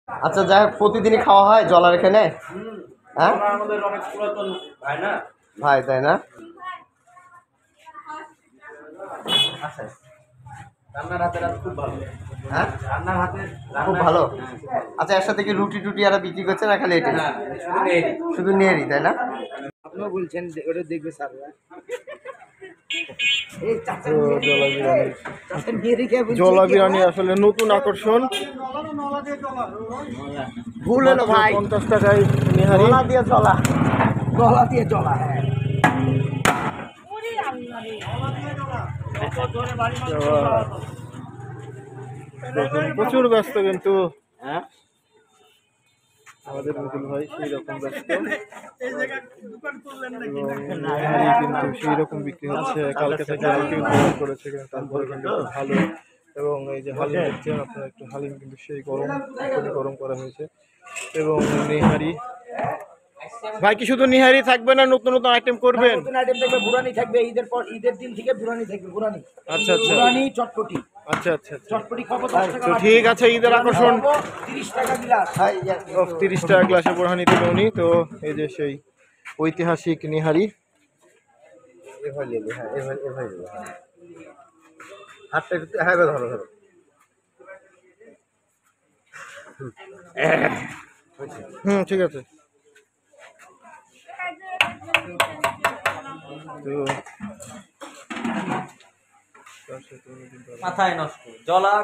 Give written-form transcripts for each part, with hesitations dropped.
আচ্ছা, যাই হোক, প্রতিদিনই খাওয়া হয় জলার এখানে? হ্যাঁ, আমাদের অনেক পুরাতন ভাই না ভাই, তাই না? আচ্ছা, রান্নার হাতের খুব ভালো। হ্যাঁ, রান্নার হাতে খুব ভালো। আচ্ছা, এর সাথে কি রুটি টুটি আর বিক্রি করছে না খালি এটা? শুধু নেয়ারি, তাই না? আপনিও বলছেন ওটা দেখবে স্যার। জলা বিরিয়ানি আসলে নতুন আকর্ষণ। ভুল হলো ভাই, 50 টাকায় নিহারি। গলা দিয়ে জলা, গলা দিয়ে জলা। প্রচুর ব্যস্ত কিন্তু আমাদের মিতুল ভাই সেই রকম ব্যস্ত, কিন্তু সেই রকম বিক্রি হচ্ছে। কালকে থেকে রুটি গ্রহণ করেছে, কিন্তু তারপরে কিন্তু ভালো। এবং এই যে হালিম দেখছেন আপনারা, একটু হালিম কিন্তু সেই গরম করা হয়েছে। এবং নিহারি ভাই কি শুধু নিহারি থাকবে না নতুন নতুন আইটেম করবেন? নতুন আইটেম থাকবে, বুরানি থাকবে, ঈদের পর ঈদের দিন থেকে বুরানি থাকবে। বুরানি, আচ্ছা আচ্ছা, বুরানি চটপটি। আচ্ছা আচ্ছা, চটপটি খাবো 10 টাকা। তো ঠিক আছে, ঈদের আকর্ষণ 30 টাকা গ্লাস। 30 টাকা গ্লাসে বোরহানি দেবে উনি। তো এই যে সেই ঐতিহাসিক নিহারি। হ্যাঁ, ধরো ধরো। ঠিক আছে। মাথায় নষ্ট জলা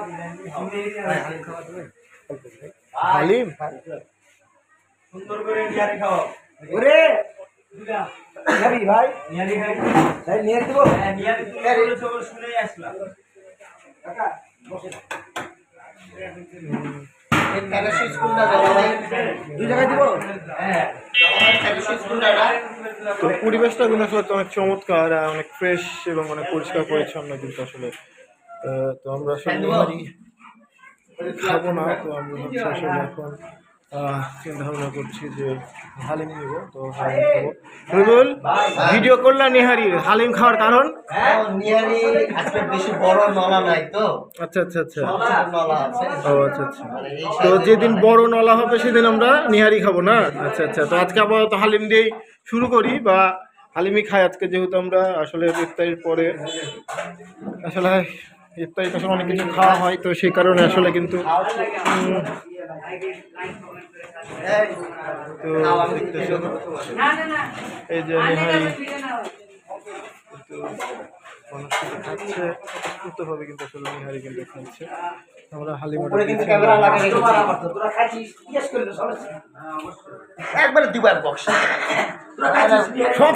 হালিম সুন্দর করে নিয়ারি খাও। ওরে নিয়ারি ভাই, নিয়ারি খাই। তাই নিয়ারি দেবো। হ্যাঁ, নিয়ারি বলে সব শুনেই আসলাম। কাকা বসে এই প্যারাশুট কোনটা জলা ভাই? 2 টাকা দিব। হ্যাঁ, প্যারাশুট কোনটা? তো পরিবেশটা কিন্তু আসলে অনেক চমৎকার, অনেক ফ্রেশ এবং অনেক পরিষ্কার পরিচ্ছন্ন কিন্তু আসলে। তো আমরা আসলে নিহারি খাবো না, তো আমরা হচ্ছে আসলে এখন চিন্তা ভাবনা করছি যে হালিম নিব। তো হালিম খাবো। রুবুল, ভিডিও করলা নিহারির, হালিম খাওয়ার কারণ? নিহারি আজকে বেশি বড় নলা নাই তো। আচ্ছা আচ্ছা আচ্ছা, ছোট নলা আছে। ও আচ্ছা আচ্ছা। তো যেদিন বড় নলা হবে সেদিন আমরা নিহারি খাবো না? আচ্ছা আচ্ছা। তো আজকে আপাতত হালিম দিয়েই শুরু করি, বা হালিমই খাই আজকে, যেহেতু আমরা আসলে ইফতারির পরে আসলে ইফতারিতে আসলে অনেক কিছু খাওয়া হয়, তো সেই কারণে আসলে কিন্তু তো এই যে নিহারি কিন্তু মানুষ কিন্তু খাচ্ছে, সুস্থভাবে কিন্তু আসলে নিহারি কিন্তু খাচ্ছে। আমরা হালিম অর্ডার দিয়েছি। একবারে দিবার বক্স সব।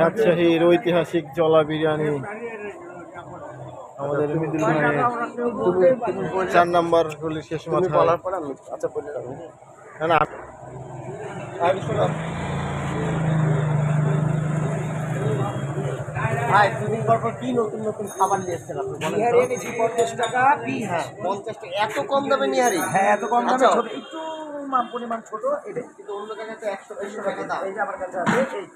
রাজশাহীর ঐতিহাসিক জলা বিরিয়ানি আমাদের মিদুল ভাইয়ের 4 নাম্বার গলি শেষ মাথায়। আচ্ছা, না না, ভাই, দুদিন পর পর কি নতুন নতুন খাবার নিয়ে এসছেন আপনি বলেন নিহারি তো? এনেছি 50 টাকা পিস। হ্যাঁ, 50 টাকা, এত কম দামে নিহারি? হ্যাঁ, এত কম দামে আচ্ছা। ছোট, একটু পরিমাণ ছোট। এটাই কিন্তু অন্য জায়গায় তো 100 টাকা দাম। এই যে আমার কাছে আছে, এই